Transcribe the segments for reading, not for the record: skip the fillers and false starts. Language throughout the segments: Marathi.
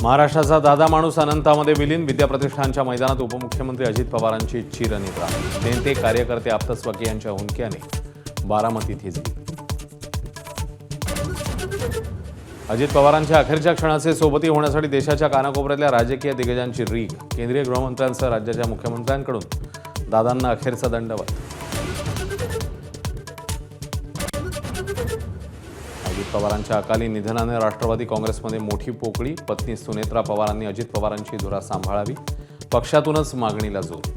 महाराष्ट्राचा दादा माणूस अनंतामध्ये विलीन. विद्याप्रतिष्ठानच्या मैदानात उपमुख्यमंत्री अजित पवारांची चिरनिद्रा. नेते कार्यकर्ते आप्तस्वकीयांच्या हुंदक्याने बारामतीत हिजली. अजित पवारांच्या अखेरच्या क्षणाचे सोबती होण्यासाठी देशाच्या कानाकोपऱ्यातल्या राजकीय दिग्गजांची रीघ. केंद्रीय गृहमंत्र्यांसह राज्याच्या मुख्यमंत्र्यांकडून दादांना अखेरचा दंडवत. अजित पवारांच्या अकाली निधनाने राष्ट्रवादी काँग्रेसमध्ये मोठी पोकळी. पत्नी सुनेत्रा पवारांनी अजित पवारांची धुरा सांभाळावी, पक्षातूनच मागणीला जोर.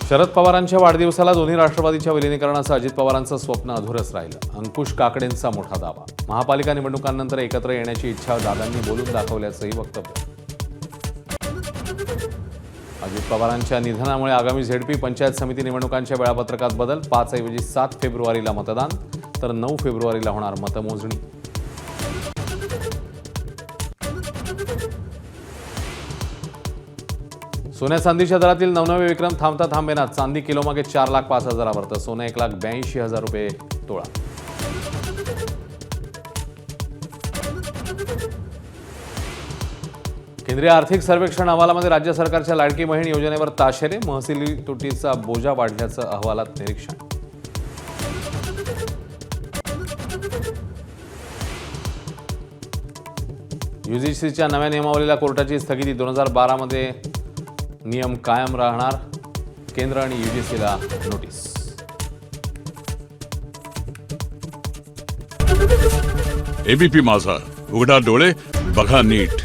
शरद पवारांच्या वाढदिवसाला दोन्ही राष्ट्रवादीच्या विलिनीकरणाचं अजित पवारांचं स्वप्न अधुरच राहिलं. अंकुश काकडेंचा मोठा दावा. महापालिका निवडणुकांनंतर एकत्र येण्याची इच्छा दादांनी बोलून दाखवल्याचंही वक्तव्य. अजित पवारांच्या निधनामुळे आगामी झेडपी पंचायत समिती निवडणुकांच्या वेळापत्रकात बदल. 5 ऐवजी 7 फेब्रुवारीला मतदान, तर 9 फेब्रुवारीला होणार मतमोजणी. सोन्या चांदीच्या दरातील नवनवे विक्रम थांबता थांबेना. चांदी किलोमागे 4,05,000 तर सोनं 1,82,000 रुपये तोळा. केंद्रीय आर्थिक सर्वेक्षण अहवालामध्ये राज्य सरकारच्या लाडकी बहीण योजनेवर ताशेरे. महसुली तुटीचा बोजा वाढल्याचं अहवालात निरीक्षण. यूजीसीच्या नव्या नियमावलीला कोर्टाची स्थगिती. 2012 मध्ये नियम कायम राहणार. केंद्र आणि यूजीसीला नोटीस. एबीपी माझा, उघडा डोळे बघा नीट.